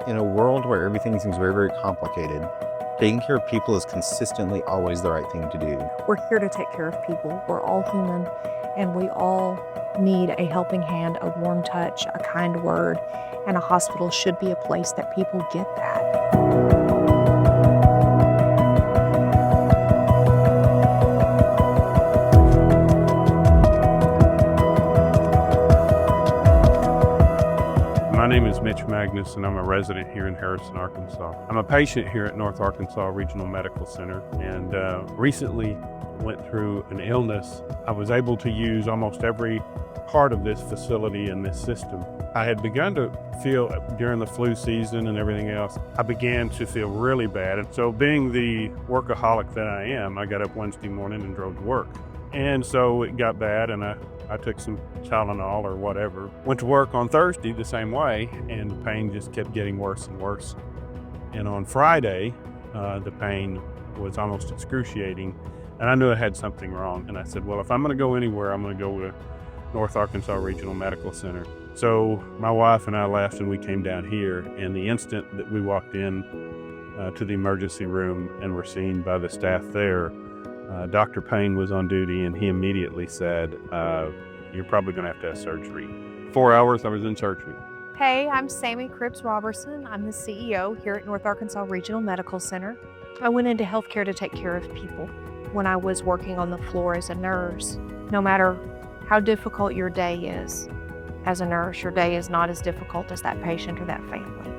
In a world where everything seems very, very complicated, taking care of people is consistently always the right thing to do. We're here to take care of people. We're all human, and we all need a helping hand, a warm touch, a kind word, and a hospital should be a place that people get that. My name is Mitch Magnus, and I'm a resident here in Harrison, Arkansas. I'm a patient here at North Arkansas Regional Medical Center, and recently went through an illness. I was able to use almost every part of this facility and this system. I had begun to feel during the flu season and everything else, I began to feel really bad. And so being the workaholic that I am, I got up Wednesday morning and drove to work. And so it got bad, and I took some Tylenol or whatever. Went to work on Thursday the same way, and the pain just kept getting worse and worse. And on Friday, the pain was almost excruciating, and I knew I had something wrong. And I said, well, if I'm gonna go anywhere, I'm gonna go to North Arkansas Regional Medical Center. So my wife and I left, and we came down here, and the instant that we walked in to the emergency room and were seen by the staff there, Dr. Payne was on duty, and he immediately said, you're probably going to have surgery. 4 hours I was in surgery. Hey, I'm Sammy Cripps Robertson. I'm the CEO here at North Arkansas Regional Medical Center. I went into healthcare to take care of people. When I was working on the floor as a nurse, no matter how difficult your day is, as a nurse, your day is not as difficult as that patient or that family.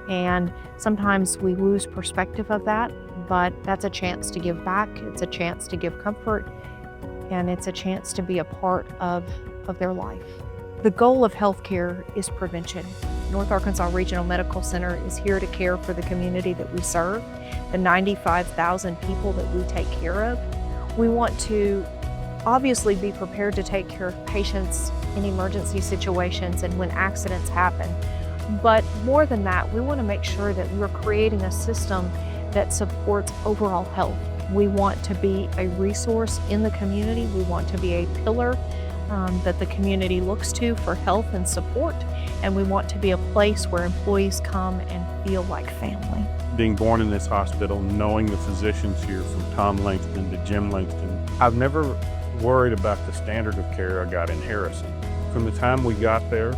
And sometimes we lose perspective of that, but that's a chance to give back. It's a chance to give comfort, and it's a chance to be a part of their life. The goal of healthcare is prevention. North Arkansas Regional Medical Center is here to care for the community that we serve, the 95,000 people that we take care of. We want to obviously be prepared to take care of patients in emergency situations and when accidents happen. But more than that, we want to make sure that we're creating a system that supports overall health. We want to be a resource in the community. We want to be a pillar that the community looks to for health and support. And we want to be a place where employees come and feel like family. Being born in this hospital, knowing the physicians here from Tom Langston to Jim Langston, I've never worried about the standard of care I got in Harrison. From the time we got there,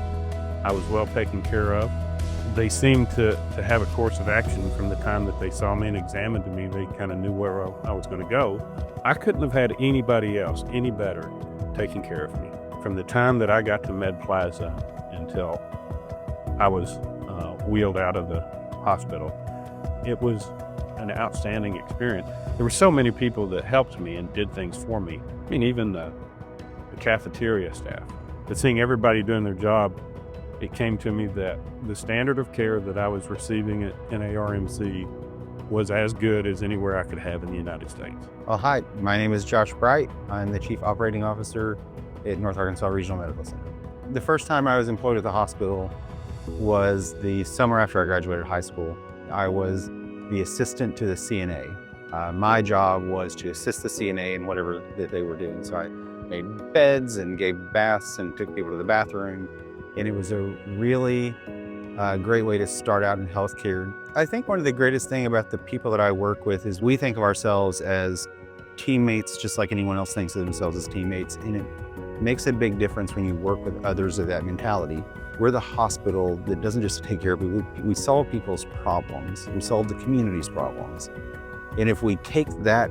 I was well taken care of. They seemed to have a course of action from the time that they saw me and examined me. They kind of knew where I was going to go. I couldn't have had anybody else any better taking care of me. From the time that I got to Med Plaza until I was wheeled out of the hospital, it was an outstanding experience. There were so many people that helped me and did things for me. I mean, even the cafeteria staff. But seeing everybody doing their job, it came to me that the standard of care that I was receiving at NARMC was as good as anywhere I could have in the United States. Well, hi, my name is Josh Bright. I'm the Chief Operating Officer at North Arkansas Regional Medical Center. The first time I was employed at the hospital was the summer after I graduated high school. I was the assistant to the CNA. My job was to assist the CNA in whatever that they were doing. So I made beds and gave baths and took people to the bathroom. And it was a really great way to start out in healthcare. I think one of the greatest things about the people that I work with is we think of ourselves as teammates just like anyone else thinks of themselves as teammates. And it makes a big difference when you work with others of that mentality. We're the hospital that doesn't just take care of people, we solve people's problems. We solve the community's problems. And if we take that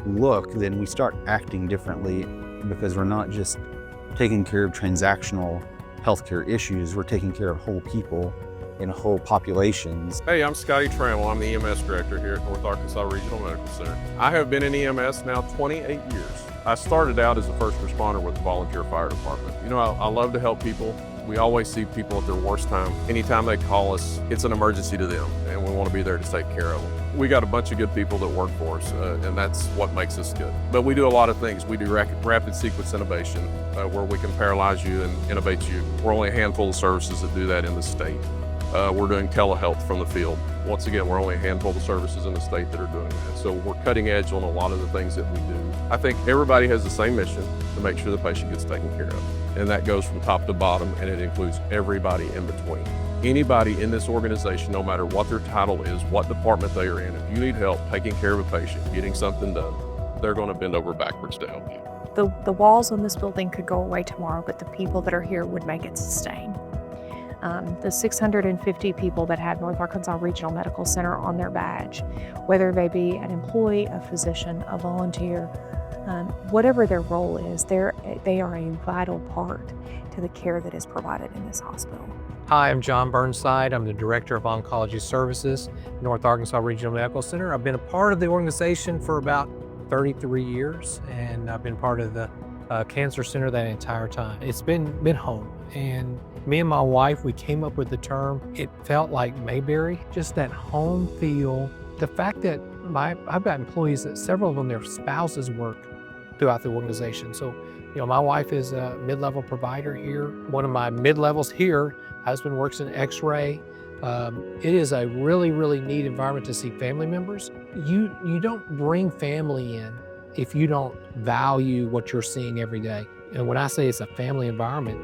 look, then we start acting differently because we're not just taking care of transactional healthcare issues, we're taking care of whole people and whole populations. Hey, I'm Scotty Trammell. I'm the EMS Director here at North Arkansas Regional Medical Center. I have been in EMS now 28 years. I started out as a first responder with the volunteer fire department. You know, I love to help people. We always see people at their worst time. Anytime they call us, it's an emergency to them, and we want to be there to take care of them. We got a bunch of good people that work for us, and that's what makes us good. But we do a lot of things. We do rapid sequence innovation, where we can paralyze you and intubate you. We're only a handful of services that do that in the state. We're doing telehealth from the field. Once again, we're only a handful of services in the state that are doing that. So we're cutting edge on a lot of the things that we do. I think everybody has the same mission to make sure the patient gets taken care of. And that goes from top to bottom, and it includes everybody in between. Anybody in this organization, no matter what their title is, what department they are in, if you need help taking care of a patient, getting something done, they're going to bend over backwards to help you. The walls on this building could go away tomorrow, but the people that are here would make it sustain. The 650 people that have North Arkansas Regional Medical Center on their badge, whether they be an employee, a physician, a volunteer, whatever their role is, they are a vital part to the care that is provided in this hospital. Hi, I'm John Burnside. I'm the Director of Oncology Services, North Arkansas Regional Medical Center. I've been a part of the organization for about 33 years, and I've been part of the Cancer Center that entire time. It's been home, and me and my wife, we came up with the term, it felt like Mayberry, just that home feel. The fact that I've got employees that several of them, their spouses work throughout the organization. So, my wife is a mid-level provider here. One of my mid-levels here, husband works in X-ray. It is a really, really neat environment to see family members. You don't bring family in if you don't value what you're seeing every day. And when I say it's a family environment,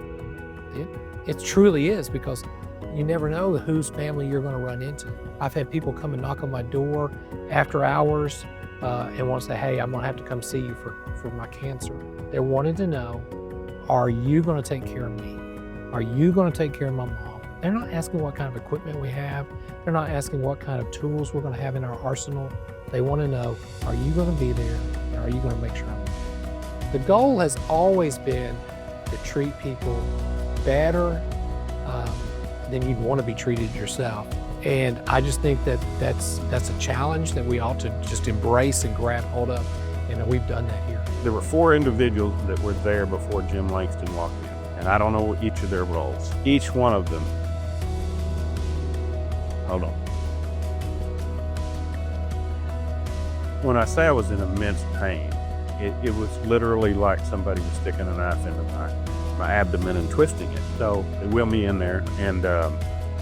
it truly is, because you never know whose family you're going to run into. I've had people come and knock on my door after hours and want to say, hey, I'm going to have to come see you for my cancer. They're wanting to know, are you going to take care of me? Are you going to take care of my mom? They're not asking what kind of equipment we have. They're not asking what kind of tools we're going to have in our arsenal. They want to know, are you going to be there? And are you going to make sure I'm there? The goal has always been to treat people better than you'd want to be treated yourself. And I just think that that's a challenge that we ought to just embrace and grab hold of. And we've done that here. There were 4 individuals that were there before Jim Langston walked in, and I don't know each of their roles. Each one of them, hold on. When I say I was in immense pain, it was literally like somebody was sticking a knife into my abdomen and twisting it. So they wheeled me in there, and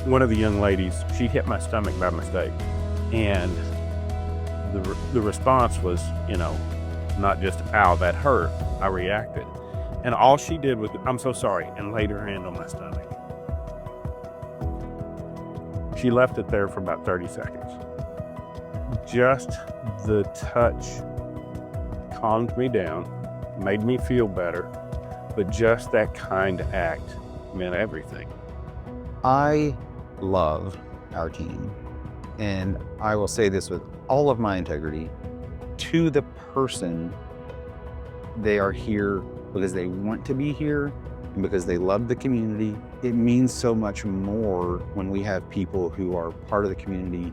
one of the young ladies, she hit my stomach by mistake. And the response was, not just, ow, that hurt. I reacted. And all she did was, I'm so sorry, and laid her hand on my stomach. She left it there for about 30 seconds. Just the touch calmed me down, made me feel better, but just that kind act meant everything. I love our team, and I will say this with all of my integrity, to the person, they are here because they want to be here and because they love the community. It means so much more when we have people who are part of the community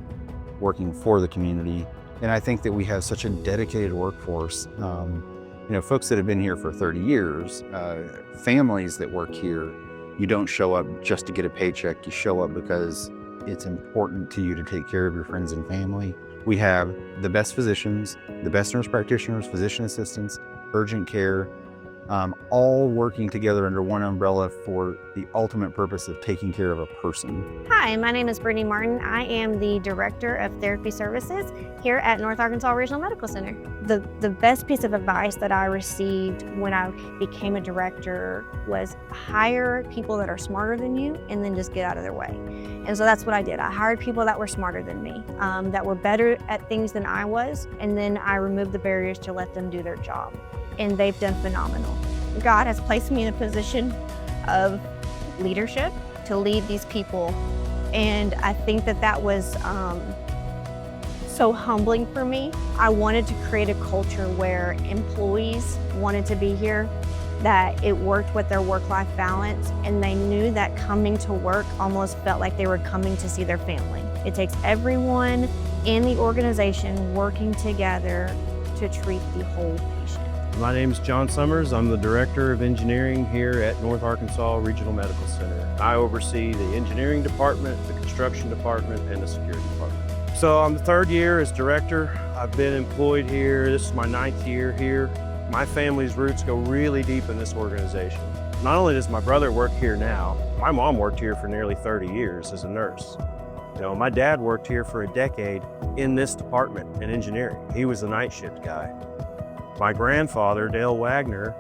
working for the community. And I think that we have such a dedicated workforce. Folks that have been here for 30 years, families that work here. You don't show up just to get a paycheck. You show up because it's important to you to take care of your friends and family. We have the best physicians, the best nurse practitioners, physician assistants, urgent care, all working together under one umbrella for the ultimate purpose of taking care of a person. Hi, my name is Brittany Martin. I am the Director of Therapy Services here at North Arkansas Regional Medical Center. The best piece of advice that I received when I became a director was hire people that are smarter than you and then just get out of their way. And so that's what I did. I hired people that were smarter than me, that were better at things than I was, and then I removed the barriers to let them do their job. And they've done phenomenal. God has placed me in a position of leadership to lead these people. And I think that was so humbling for me. I wanted to create a culture where employees wanted to be here, that it worked with their work-life balance, and they knew that coming to work almost felt like they were coming to see their family. It takes everyone in the organization working together to treat the whole patient. My name is John Summers. I'm the Director of Engineering here at North Arkansas Regional Medical Center. I oversee the engineering department, the construction department, and the security department. So I'm the 3rd year as director. I've been employed here. This is my 9th year here. My family's roots go really deep in this organization. Not only does my brother work here now, my mom worked here for nearly 30 years as a nurse. You know, my dad worked here for a decade in this department in engineering. He was the night shift guy. My grandfather, Dale Wagner,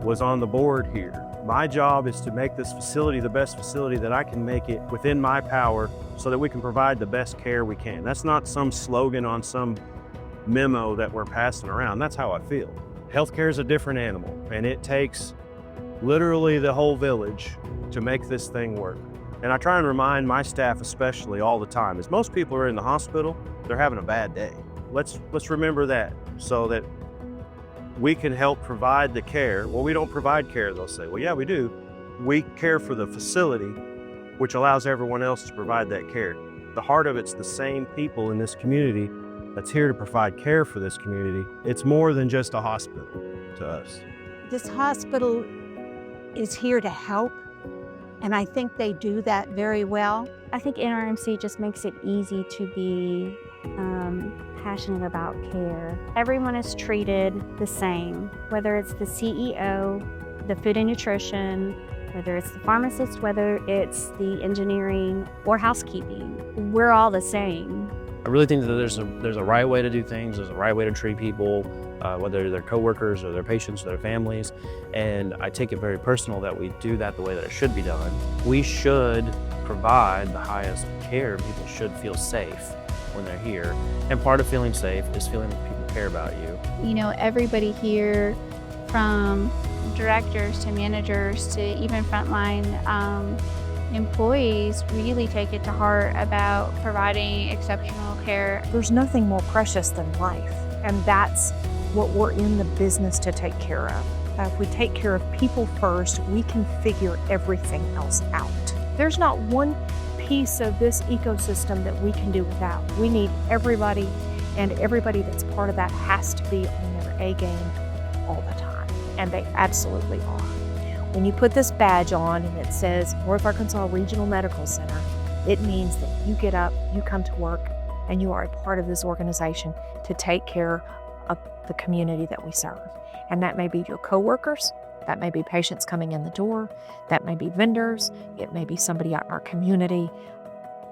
was on the board here. My job is to make this facility the best facility that I can make it within my power so that we can provide the best care we can. That's not some slogan on some memo that we're passing around. That's how I feel. Healthcare is a different animal, and it takes literally the whole village to make this thing work. And I try and remind my staff especially all the time, as most people are in the hospital, they're having a bad day. Let's remember that so that we can help provide the care. Well, we don't provide care, they'll say. Well, yeah, we do. We care for the facility, which allows everyone else to provide that care. The heart of it's the same people in this community that's here to provide care for this community. It's more than just a hospital to us. This hospital is here to help, and I think they do that very well. I think NARMC just makes it easy to be passionate about care. Everyone is treated the same, whether it's the CEO, the food and nutrition, whether it's the pharmacist, whether it's the engineering or housekeeping. We're all the same. I really think that there's a right way to do things, there's a right way to treat people, whether they're coworkers or their patients or their families, and I take it very personal that we do that the way that it should be done. We should provide the highest care. People should feel safe when they're here, and part of feeling safe is feeling that people care about you. You know, everybody here, from directors to managers to even frontline employees, really take it to heart about providing exceptional care. There's nothing more precious than life, and that's what we're in the business to take care of. If we take care of people first, we can figure everything else out. There's not one piece of this ecosystem that we can do without. We need everybody, and everybody that's part of that has to be on their A game all the time, and they absolutely are. When you put this badge on and it says North Arkansas Regional Medical Center, it means that you get up, you come to work, and you are a part of this organization to take care of the community that we serve. And that may be your coworkers, that may be patients coming in the door, that may be vendors, it may be somebody out in our community,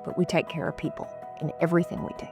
but we take care of people in everything we do.